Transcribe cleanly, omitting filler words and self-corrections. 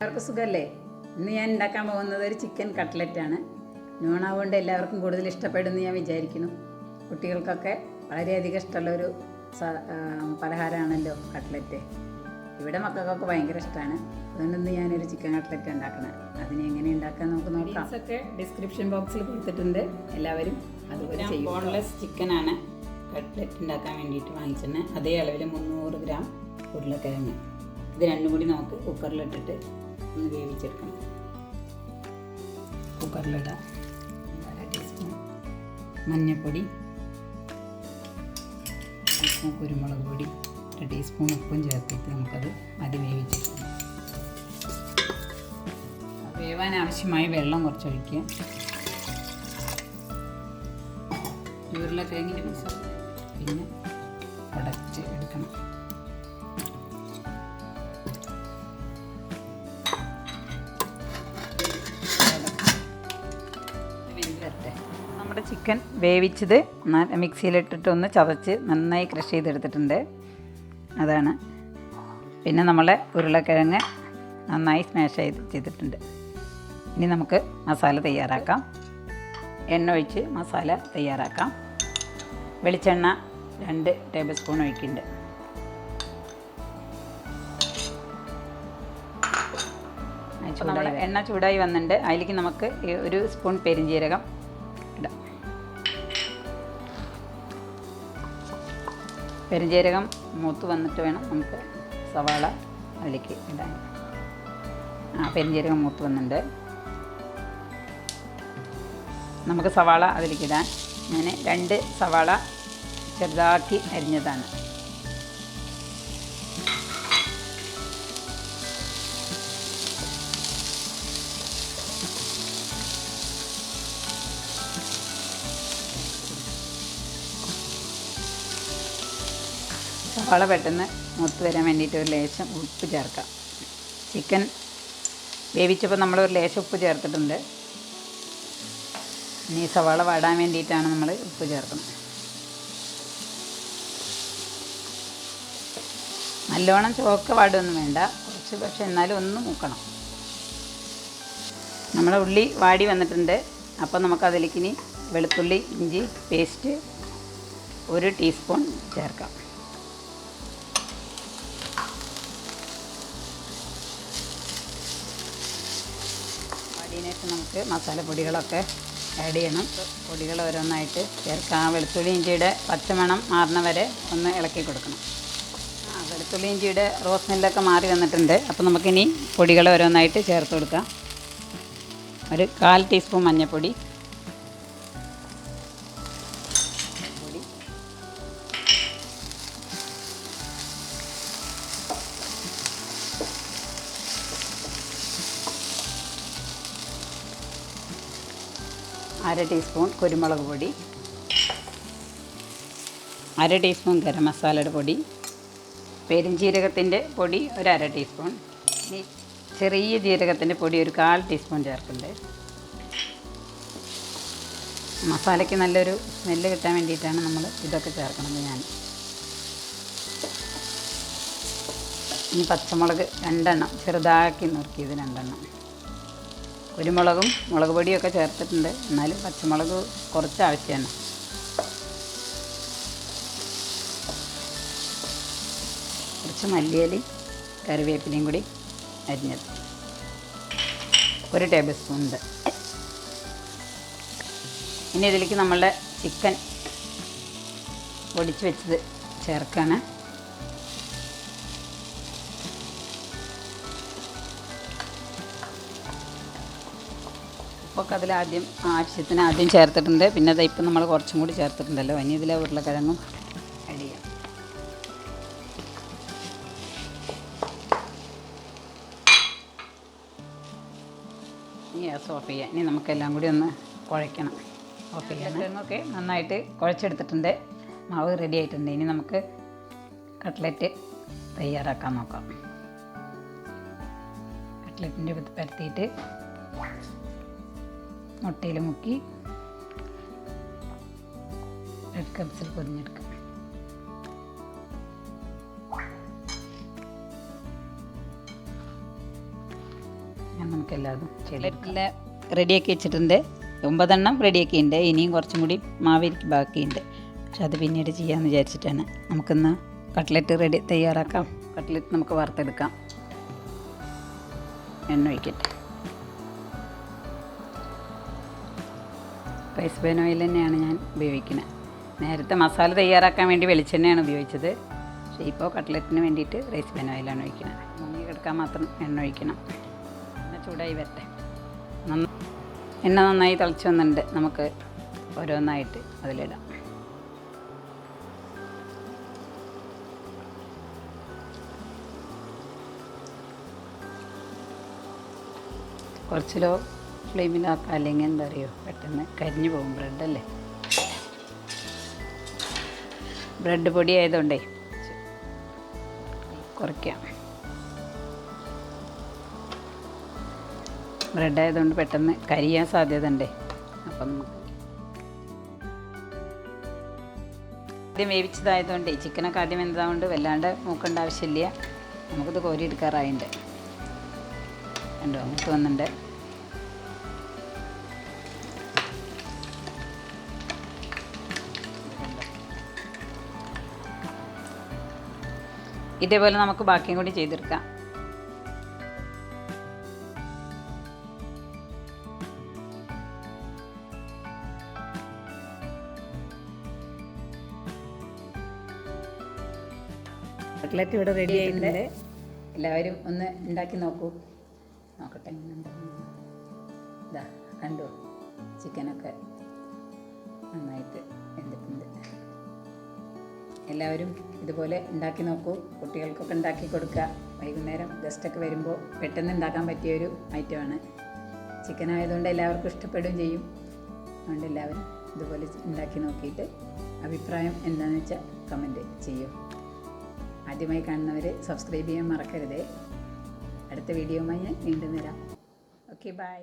എല്ലാവർക്കും സുഖമല്ലേ? ഇന്ന് ഞാൻ ഉണ്ടാക്കാൻ പോകുന്നത് ഒരു ചിക്കൻ കട്ട്ലറ്റാണ്. നോണാവുകൊണ്ട് എല്ലാവർക്കും കൂടുതൽ ഇഷ്ടപ്പെടുമെന്ന് ഞാൻ വിചാരിക്കുന്നു. കുട്ടികൾക്കൊക്കെ വളരെയധികം ഇഷ്ടമുള്ളൊരു പലഹാരമാണല്ലോ കട്ട്ലറ്റ്. ഇവിടെ മക്കൾക്കൊക്കെ ഭയങ്കര ഇഷ്ടമാണ്. അതുകൊണ്ട് ഇന്ന് ഞാനൊരു ചിക്കൻ കട്ട്ലറ്റ് ഉണ്ടാക്കണം. അതിനെ എങ്ങനെ ഉണ്ടാക്കാൻ നമുക്ക് നോക്കാം. ഒക്കെ ഡിസ്ക്രിപ്ഷൻ ബോക്സിൽ കൊടുത്തിട്ടുണ്ട്, എല്ലാവരും അതുപോലെ ചെയ്യും. ബോൺലെസ് ചിക്കനാണ് കട്ട്ലറ്റ് ഉണ്ടാക്കാൻ വേണ്ടിയിട്ട് വാങ്ങിച്ചത്. അതേ അളവിൽ 300 ഗ്രാം ഉരുളക്കിഴങ്ങ്. ഇത് രണ്ടും കൂടി നമുക്ക് കുക്കറിലിട്ടിട്ട് ഒന്ന് വേവിച്ചെടുക്കണം. കുക്കറിലിടാം. 1/2 ടീസ്പൂൺ മഞ്ഞൾപ്പൊടി, ടീസ്പൂൺ കുരുമുളക് പൊടി, 1 ടീസ്പൂൺ ഉപ്പും ചേർത്തിട്ട് നമുക്കത് വേവിച്ചെടുക്കണം. വേവാൻ ആവശ്യമായ വെള്ളം കുറച്ച് ഒഴിക്കുക. ഉരുളക്കിഴങ്ങിൻ്റെ പീസ് പിന്നെ ഉടച്ച് എടുക്കണം. നമ്മുടെ ചിക്കൻ വേവിച്ചത് മിക്സിയിലിട്ടിട്ട് ഒന്ന് ചതച്ച് നന്നായി ക്രഷ് ചെയ്തെടുത്തിട്ടുണ്ട്. അതാണ്. പിന്നെ നമ്മളെ ഉരുളക്കിഴങ്ങ് നന്നായി സ്മാഷ് ചെയ്തിട്ടുണ്ട്. ഇനി നമുക്ക് മസാല തയ്യാറാക്കാം. എണ്ണ ഒഴിച്ച് മസാല തയ്യാറാക്കാം. വെളിച്ചെണ്ണ 2 ടേബിൾ സ്പൂൺ ഒഴിക്കുന്നുണ്ട്. എണ്ണ ചൂടായി വന്നിട്ടുണ്ട്. അതിലേക്ക് നമുക്ക് 1 സ്പൂൺ പെരിഞ്ജീരകം ഇടാം. പെരിഞ്ജീരകം മൂത്ത് വന്നിട്ട് വേണം നമുക്ക് സവാള അതിലേക്ക് ഇടാൻ. പെരിഞ്ജീരകം മൂത്ത് വന്നിട്ടുണ്ട്. നമുക്ക് സവാള അതിലേക്ക് ഇടാൻ. ഞാൻ 2 സവാള ചെറുതാക്കി അരിഞ്ഞതാണ്. സവാള പെട്ടെന്ന് മൂത്ത് വരാൻ വേണ്ടിയിട്ട് ഒരു ലേശം ഉപ്പ് ചേർക്കാം. ചിക്കൻ വേവിച്ചപ്പോൾ നമ്മൾ ഒരു ലേശം ഉപ്പ് ചേർത്തിട്ടുണ്ട്. ഇനി സവാള വാടാൻ വേണ്ടിയിട്ടാണ് നമ്മൾ ഉപ്പ് ചേർക്കുന്നത്. നല്ലോണം ചുവക്ക വാടുമൊന്നും വേണ്ട, കുറച്ച്, പക്ഷെ എന്നാലും ഒന്ന് മൂക്കണം. നമ്മുടെ ഉള്ളി വാടി വന്നിട്ടുണ്ട്. അപ്പോൾ നമുക്കതിലേക്ക് ഇനി വെളുത്തുള്ളി ഇഞ്ചി പേസ്റ്റ് 1 ടീസ്പൂൺ ചേർക്കാം. വാടിയതിനു നമുക്ക് മസാലപ്പൊടികളൊക്കെ ആഡ് ചെയ്യണം. പൊടികൾ ഓരോന്നായിട്ട് ചേർക്കാം. വെളുത്തുള്ളി ഇഞ്ചിയുടെ പച്ചമണം മാറുന്ന വരെ ഒന്ന് ഇളക്കി കൊടുക്കണം. വെളുത്തുള്ളി ഇഞ്ചിയുടെ റോസ് സ്മെല്ലൊക്കെ മാറി വന്നിട്ടുണ്ട്. അപ്പോൾ നമുക്കിനി പൊടികൾ ഓരോന്നായിട്ട് ചേർത്ത് കൊടുക്കാം. ഒരു 1/4 ടീസ്പൂൺ മഞ്ഞൾപ്പൊടി, അര ടീസ്പൂൺ കുരുമുളക് പൊടി, 1/2 ടീസ്പൂൺ ഗരം മസാലയുടെ പൊടി, പെരുംജീരകത്തിൻ്റെ പൊടി 1/2 ടീസ്പൂൺ, ഇനി ചെറിയ ജീരകത്തിൻ്റെ പൊടി 1/4 ടീസ്പൂൺ ചേർക്കുന്നുണ്ട്. മസാലയ്ക്ക് നല്ലൊരു സ്മെല്ല് കിട്ടാൻ വേണ്ടിയിട്ടാണ് നമ്മൾ ഇതൊക്കെ ചേർക്കുന്നത്. ഞാൻ ഇനി പച്ചമുളക് 2 എണ്ണം ചെറുതാക്കി നുറുക്കിയത് 2 എണ്ണം. കുരുമുളകും മുളക് പൊടിയൊക്കെ ചേർത്തിട്ടുണ്ട്, എന്നാലും പച്ചമുളക് കുറച്ച് ആവശ്യമാണ്. കുറച്ച് മല്ലിയിലയും കറിവേപ്പിലയും കൂടി അരിഞ്ഞത് 1 ടേബിൾ സ്പൂൺ ഉണ്ട്. ഇനി ഇതിലേക്ക് നമ്മളുടെ ചിക്കൻ പൊടിച്ച് വെച്ചത് ചേർക്കാണ്. ഉപ്പൊക്കെ അതിലാദ്യം ആവശ്യത്തിന് ആദ്യം ചേർത്തിട്ടുണ്ട്. പിന്നെ അത് ഇപ്പം നമ്മൾ കുറച്ചും കൂടി ചേർത്തിട്ടുണ്ടല്ലോ. ഇനി ഇതിലെ ഉരുളക്കിഴങ്ങും ആഡ് ചെയ്യാം. ഇനി ഗ്യാസ് ഓഫ് ചെയ്യാം. ഇനി നമുക്കെല്ലാം കൂടി ഒന്ന് കുഴയ്ക്കണം. ഓഫ് ചെയ്യാം. കിഴങ്ങൊക്കെ നന്നായിട്ട് കുഴച്ചെടുത്തിട്ടുണ്ട്. മാവ് റെഡി ആയിട്ടുണ്ട്. ഇനി നമുക്ക് കട്ട്ലറ്റ് തയ്യാറാക്കാൻ നോക്കാം. കട്ട്ലറ്റിൻ്റെ പരത്തിയിട്ട് മുട്ടയിൽ മുക്കി റെഡ് കപ്സിൽ പൊതിഞ്ഞെടുക്കാം. നമുക്കെല്ലാതും ചിക്കനിൽ റെഡിയാക്കി വെച്ചിട്ടുണ്ട്. 9 എണ്ണം റെഡിയാക്കിയിട്ടുണ്ട്. ഇനിയും കുറച്ചും കൂടി മാവിരിക്ക് ബാക്കിയുണ്ട്. പക്ഷെ അത് പിന്നീട് ചെയ്യാമെന്ന് വിചാരിച്ചിട്ടാണ്. നമുക്കിന്ന് കട്ട്ലറ്റ് തയ്യാറാക്കാം. കട്ട്ലറ്റ് നമുക്ക് വറുത്തെടുക്കാം. എണ്ണ ഒഴിക്കട്ടെ. റൈസ് ബ്രാൻ ഓയിൽ തന്നെയാണ് ഞാൻ ഉപയോഗിക്കുന്നത്. നേരത്തെ മസാല തയ്യാറാക്കാൻ വേണ്ടി വെളിച്ചെണ്ണയാണ് ഉപയോഗിച്ചത്. പക്ഷേ ഇപ്പോൾ കട്ട്ലറ്റിന് വേണ്ടിയിട്ട് റൈസ് ബ്രാൻ ഓയിലാണ് ഒഴിക്കുന്നത്. മുങ്ങി കിടക്കാൻ മാത്രം എണ്ണ ഒഴിക്കണം. എണ്ണ ചൂടായി വരട്ടെ. എണ്ണ നന്നായി തിളച്ച് വന്നിട്ടുണ്ട്. നമുക്ക് ഓരോന്നായിട്ട് അതിലിടാം. കുറച്ച് ലോ ഫ്ലെയിമിലാക്കാം, അല്ലെങ്കിൽ എന്താ അറിയോ പെട്ടെന്ന് കരിഞ്ഞു പോകും. ബ്രെഡല്ലേ, ബ്രെഡ് പൊടി ആയതുകൊണ്ടേ കുറയ്ക്കാം. ബ്രെഡ് ആയതുകൊണ്ട് പെട്ടെന്ന് കരിയാൻ സാധ്യത ഉണ്ടേ. അപ്പം നമുക്ക് ആദ്യം വേവിച്ചതായതുകൊണ്ട് ചിക്കനൊക്കെ ആദ്യം വെന്തതുകൊണ്ട് വല്ലാണ്ട് മൂക്കേണ്ട ആവശ്യമില്ല. നമുക്കിത് കോരി എടുക്കാറായിട്ടുണ്ട്. കണ്ടോ, മൂത്ത് വന്നിട്ടുണ്ട്. ഇതേപോലെ നമുക്ക് ബാക്കിയും കൂടി ചെയ്തെടുക്കാം. കട്ട്ലറ്റ് ഇവിടെ റെഡി ആയിട്ടുണ്ട്. എല്ലാവരും ഒന്ന് ഉണ്ടാക്കി നോക്കട്ടെ ഇതാ കണ്ടു, ചിക്കനൊക്കെ നന്നായിട്ട് വെന്തിട്ടുണ്ട്. എല്ലാവരും ഇതുപോലെ ഉണ്ടാക്കി നോക്കൂ. കുട്ടികൾക്കൊക്കെ ഉണ്ടാക്കി കൊടുക്കുക. വൈകുന്നേരം ഗസ്റ്റൊക്കെ വരുമ്പോൾ പെട്ടെന്ന് ഉണ്ടാക്കാൻ പറ്റിയൊരു ഐറ്റമാണ്. ചിക്കൻ ആയതുകൊണ്ട് എല്ലാവർക്കും ഇഷ്ടപ്പെടുകയും ചെയ്യും. അതുകൊണ്ട് എല്ലാവരും ഇതുപോലെ ഉണ്ടാക്കി നോക്കിയിട്ട് അഭിപ്രായം എന്താണെന്ന് വെച്ചാൽ കമൻറ്റ് ചെയ്യൂ. ആദ്യമായി കാണുന്നവർ സബ്സ്ക്രൈബ് ചെയ്യാൻ മറക്കരുതേ. അടുത്ത വീഡിയോയുമായി ഞാൻ വീണ്ടും വരാം. Okay, by.